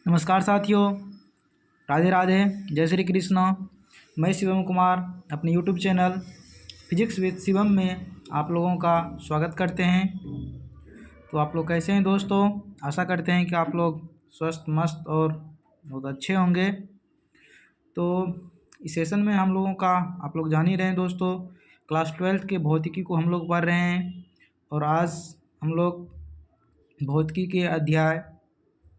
नमस्कार साथियों, राधे राधे, जय श्री कृष्ण। मैं शिवम कुमार अपने YouTube channel physics with Shivam में आप लोगों का स्वागत करते हैं। तो आप लोग कैसे हैं दोस्तों? आशा करते हैं कि आप लोग स्वस्थ मस्त और बहुत अच्छे होंगे। तो इस सेशन में हम लोगों का आप लोग जान ही रहे हैं दोस्तों, क्लास 12 के भौतिकी को हम लोग पढ़ रहे हैं और आज हम लोग भौतिकी के अध्याय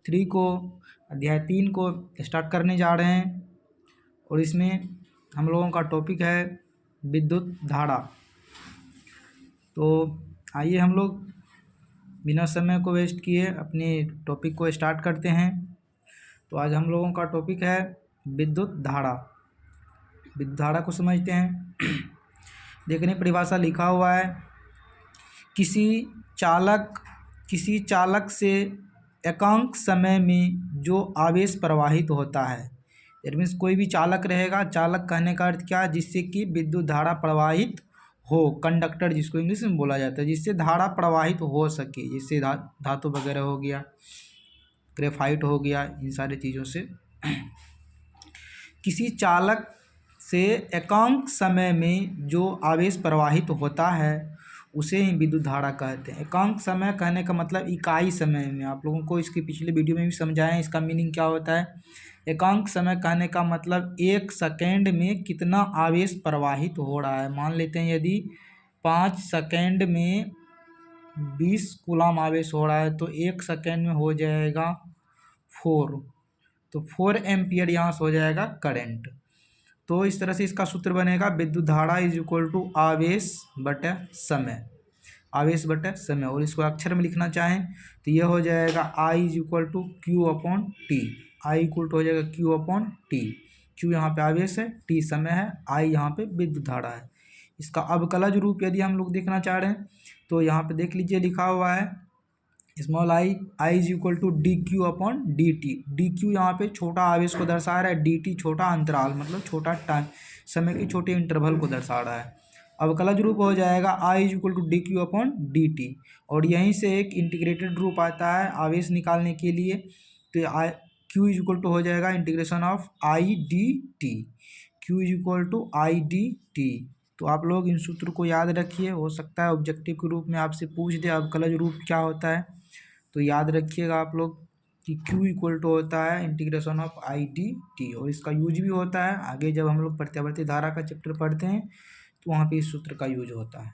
3 को स्टार्ट करने जा रहे हैं और इसमें हम लोगों का टॉपिक है विद्युत धारा। तो आइए हम लोग बिना समय को वेस्ट किए अपने टॉपिक को स्टार्ट करते हैं। तो आज हम लोगों का टॉपिक है विद्युत धारा। विद्युत धारा को समझते हैं। देखने परिभाषा लिखा हुआ है, किसी चालक से एकांक समय में जो आवेश प्रवाहित होता है। इट मीन्स कोई भी चालक रहेगा, चालक कहने का अर्थ क्या, जिससे कि विद्युत धारा प्रवाहित हो, कंडक्टर जिसको इंग्लिश में बोला जाता है, जिससे धारा प्रवाहित हो सके, जिससे धातु वगैरह हो गया, ग्रेफाइट हो गया, इन सारी चीज़ों से। किसी चालक से एकांक समय में जो आवेश प्रवाहित होता है उसे ही विद्युत धारा कहते हैं। एकांक समय कहने का मतलब इकाई समय में, आप लोगों को इसके पिछले वीडियो में भी समझाएं इसका मीनिंग क्या होता है। एकांक समय कहने का मतलब 1 सेकेंड में कितना आवेश प्रवाहित हो रहा है। मान लेते हैं यदि 5 सेकेंड में 20 कूलाम आवेश हो रहा है तो 1 सेकेंड में हो जाएगा 4, तो 4 एम्पियर यहाँ से हो जाएगा करंट। तो इस तरह से इसका सूत्र बनेगा, विद्युत धारा इज इक्वल टू आवेश बटे समय, आवेश बटे समय। और इसको अक्षर में लिखना चाहें तो यह हो जाएगा I is equal to Q upon T. I equal to हो जाएगा क्यू अपॉन टी। क्यू यहाँ पे आवेश है, टी समय है, आई यहाँ पे विद्युत धारा है। इसका अवकलज रूप यदि हम लोग देखना चाह रहे हैं तो यहाँ पे देख लीजिए, लिखा हुआ है small I is equal to D Q upon D T. D Q यहाँ पे छोटा आवेश को दर्शा रहा है, डी टी छोटा अंतराल मतलब छोटा टाइम, समय के छोटे इंटरवल को दर्शा रहा है। अवकलज रूप हो जाएगा I is equal to D Q upon D T. और यहीं से एक इंटीग्रेटेड रूप आता है आवेश निकालने के लिए, तो क्यू इज इक्वल टू हो जाएगा integration of I D T. Q is equal to I D T. तो आप लोग इन सूत्र को याद रखिए, हो सकता है ऑब्जेक्टिव के रूप में आपसे पूछ दे अवकलज रूप क्या होता है, तो याद रखिएगा आप लोग कि Q इक्वल टू होता है integration of I D T. और इसका यूज भी होता है आगे जब हम लोग प्रत्यावर्ती धारा का चैप्टर पढ़ते हैं तो वहाँ पे इस सूत्र का यूज होता है।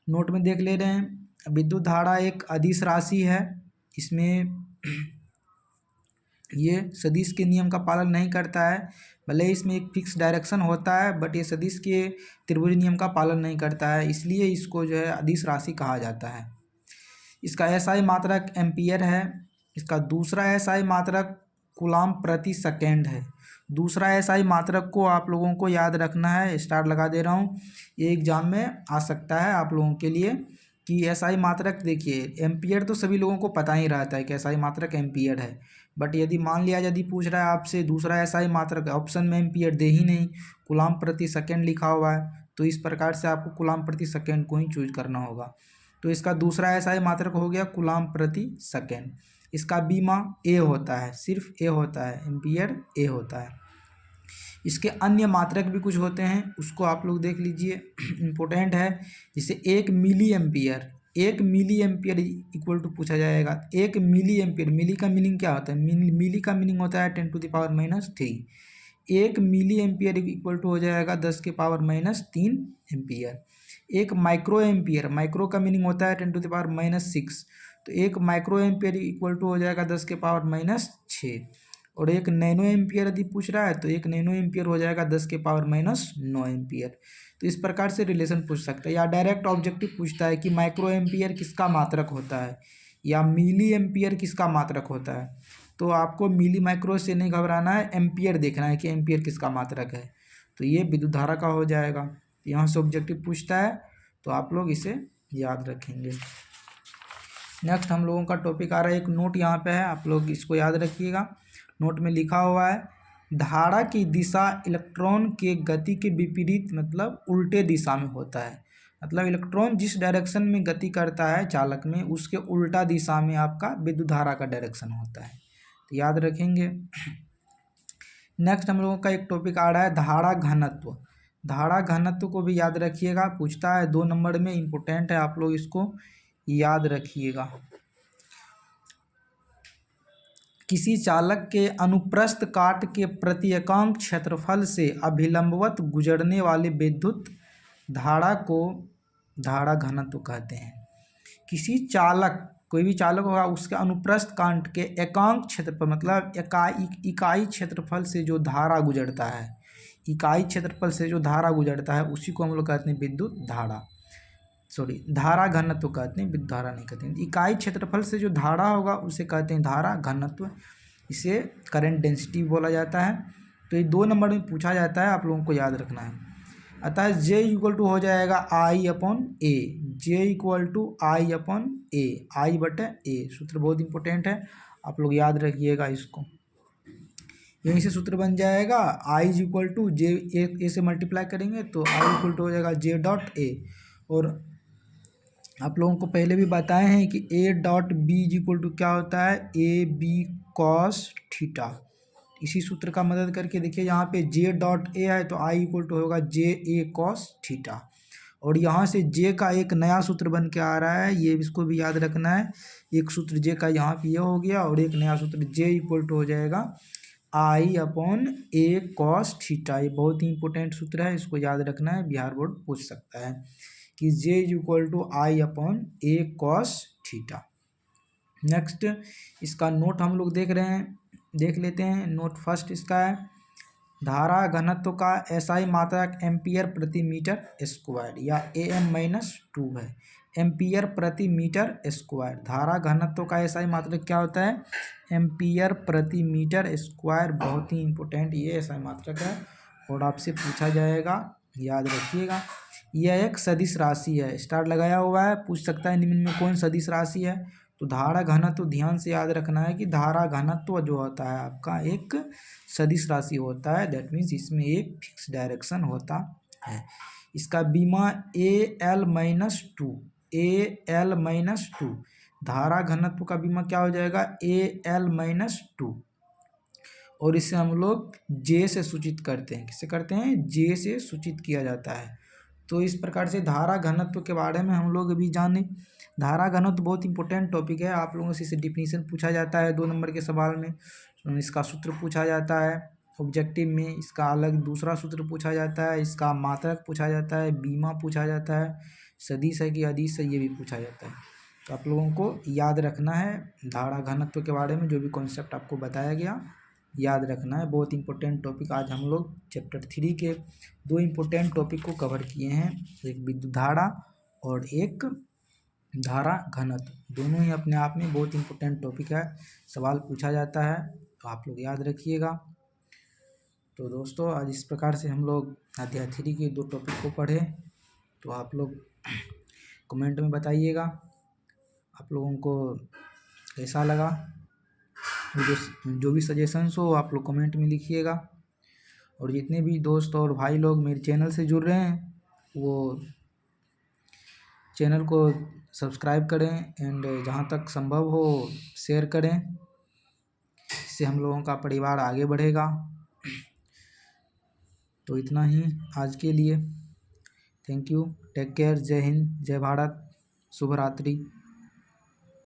नोट में देख ले रहे हैं, विद्युत धारा एक अदिश राशि है। इसमें ये सदिश के नियम का पालन नहीं करता है, भले इसमें एक फिक्स डायरेक्शन होता है बट ये सदिश के त्रिभुज नियम का पालन नहीं करता है, इसलिए इसको जो है अदिश राशि कहा जाता है। इसका एसआई मात्रक एम्पियर है। इसका दूसरा एसआई मात्रक कूलाम प्रति सेकेंड है। दूसरा एसआई मात्रक को आप लोगों को याद रखना है, स्टार लगा दे रहा हूँ, ये एग्जाम में आ सकता है आप लोगों के लिए कि एसआई मात्रक। देखिए एम्पियर तो सभी लोगों को पता ही रहता है कि एसआई मात्रक एम्पियर है, बट यदि मान लिया यदि पूछ रहा है आपसे दूसरा एसआई मात्रक, ऑप्शन में एम्पियर दे ही नहीं, कूलाम प्रति सेकेंड लिखा हुआ है, तो इस प्रकार से आपको कूलाम प्रति सेकेंड को ही चूज करना होगा। तो इसका दूसरा एसआई मात्रक हो गया कूलाम प्रति सेकेंड। इसका बीमा ए होता है, सिर्फ ए होता है, एम्पियर ए होता है। इसके अन्य मात्रक भी कुछ होते हैं, उसको आप लोग देख लीजिए, इम्पोर्टेंट है। जैसे 1 milli ampere, 1 milli ampere equal to पूछा जाएगा। 1 मिली एम्पियर, मिली का मीनिंग क्या होता है? मिली का मीनिंग होता है 10⁻³ 1 मिली एम्पियर इक्वल टू हो जाएगा 10⁻³ एम्पियर। 1 माइक्रो एम्पियर, माइक्रो का मीनिंग होता है 10⁻⁶, तो 1 माइक्रो एम्पियर इक्वल टू हो जाएगा 10⁻⁶। और 1 नैनो एम्पियर यदि पूछ रहा है तो 1 नैनो एम्पियर हो जाएगा 10⁻⁹ एम्पियर। तो इस प्रकार से रिलेशन पूछ सकता है, या डायरेक्ट ऑब्जेक्टिव पूछता है कि माइक्रो एम्पियर किसका मात्रक होता है या मिली एम्पियर किसका मात्रक होता है। तो आपको मिली माइक्रो से नहीं घबराना है, एम्पियर देखना है कि एम्पियर किसका मात्रक है, तो ये विद्युत धारा का हो जाएगा। यहाँ से ऑब्जेक्टिव पूछता है तो आप लोग इसे याद रखेंगे। नेक्स्ट हम लोगों का टॉपिक आ रहा है, एक नोट यहाँ पे है, आप लोग इसको याद रखिएगा। नोट में लिखा हुआ है, धारा की दिशा इलेक्ट्रॉन के गति के विपरीत मतलब उल्टे दिशा में होता है। मतलब इलेक्ट्रॉन जिस डायरेक्शन में गति करता है चालक में, उसके उल्टा दिशा में आपका विद्युत धारा का डायरेक्शन होता है। तो याद रखेंगे। नेक्स्ट हम लोगों का एक टॉपिक आ रहा है धारा घनत्व। धारा घनत्व को भी याद रखिएगा, पूछता है 2 नंबर में, इम्पोर्टेंट है, आप लोग इसको याद रखिएगा। किसी चालक के अनुप्रस्थ काट के प्रति एकांक क्षेत्रफल से अभिलंबवत गुजरने वाली विद्युत धारा को धारा घनत्व कहते हैं। किसी चालक, कोई भी चालक होगा, उसके अनुप्रस्थ काट के एकांक क्षेत्रफल मतलब इकाई क्षेत्रफल से जो धारा गुजरता है, इकाई क्षेत्रफल से जो धारा गुजरता है उसी को हम लोग कहते हैं विद्युत धारा, धारा घनत्व कहते हैं, विद्युत धारा नहीं कहते हैं। इकाई क्षेत्रफल से जो धारा होगा उसे कहते हैं धारा घनत्व, इसे करंट डेंसिटी बोला जाता है। तो ये 2 नंबर में पूछा जाता है, आप लोगों को याद रखना है। अतः J इक्वल टू हो जाएगा I upon A, J equal to I upon A, I बटे A। सूत्र बहुत इंपॉर्टेंट है, आप लोग याद रखिएगा इसको। यहीं से सूत्र बन जाएगा I equal to J, A से मल्टीप्लाई करेंगे तो I इक्वल टू हो जाएगा J डॉट A। और आप लोगों को पहले भी बताए हैं कि A dot B equal to क्या होता है, ए बी कॉस थीटा। इसी सूत्र का मदद करके देखिए, यहाँ पे J डॉट A है तो I इक्वल टू होगा J A कॉस थीटा। और यहाँ से J का एक नया सूत्र बन के आ रहा है, ये इसको भी याद रखना है। एक सूत्र J का यहाँ पे ये हो गया और एक नया सूत्र J इक्वल टू हो जाएगा I upon A cos theta. ये बहुत ही इंपॉर्टेंट सूत्र है, इसको याद रखना है, बिहार बोर्ड पूछ सकता है कि J equal to I upon A cos theta. Next इसका नोट हम लोग देख लेते हैं। नोट फर्स्ट इसका है, धारा घनत्व का SI मात्रक एम्पियर प्रति मीटर स्क्वायर या AM-2 है, एम्पियर प्रति मीटर स्क्वायर। धारा घनत्व का SI मात्रक क्या होता है, एम्पियर प्रति मीटर स्क्वायर। बहुत ही इंपॉर्टेंट ये SI मात्रक है और आपसे पूछा जाएगा, याद रखिएगा। यह एक सदिश राशि है, स्टार लगाया हुआ है, पूछ सकता है निम्न में कौन सदिश राशि है। तो धारा घनत्व ध्यान से याद रखना है कि धारा घनत्व जो होता है आपका एक सदिश राशि होता है, दैट मीन्स इसमें एक फिक्स डायरेक्शन होता है। इसका बीमा AL-2, AL-2, धारा घनत्व का बीमा क्या हो जाएगा, AL-2। और इसे हम लोग J से सूचित करते हैं, किससे करते हैं, J से सूचित किया जाता है। तो इस प्रकार से धारा घनत्व के बारे में हम लोग अभी जाने। धारा घनत्व बहुत इंपॉर्टेंट टॉपिक है, आप लोगों से इसे डिफिनीशन पूछा जाता है 2 नंबर के सवाल में। इसका सूत्र पूछा जाता है ऑब्जेक्टिव में, इसका अलग दूसरा सूत्र पूछा जाता है, इसका मात्रक पूछा जाता है, बीमा पूछा जाता है, सदिश है कि अदिश है ये भी पूछा जाता है। तो आप लोगों को याद रखना है धारा घनत्व के बारे में, जो भी कॉन्सेप्ट आपको बताया गया याद रखना है। बहुत इंपॉर्टेंट टॉपिक आज हम लोग चैप्टर 3 के 2 इंपॉर्टेंट टॉपिक को कवर किए हैं, एक विद्युत धारा और एक धारा घनत्व। दोनों ही अपने आप में बहुत इंपॉर्टेंट टॉपिक है, सवाल पूछा जाता है, तो आप लोग याद रखिएगा। तो दोस्तों आज इस प्रकार से हम लोग अध्याय 3 के 2 टॉपिक को पढ़े। तो आप लोग कमेंट में बताइएगा आप लोगों को कैसा लगा, जो भी सजेशंस हो आप लोग कमेंट में लिखिएगा। और जितने भी दोस्त और भाई लोग मेरे चैनल से जुड़ रहे हैं वो चैनल को सब्सक्राइब करें एंड जहाँ तक संभव हो शेयर करें, इससे हम लोगों का परिवार आगे बढ़ेगा। तो इतना ही आज के लिए, थैंक यू, टेक केयर, जय हिंद, जय भारत, शुभ रात्रि।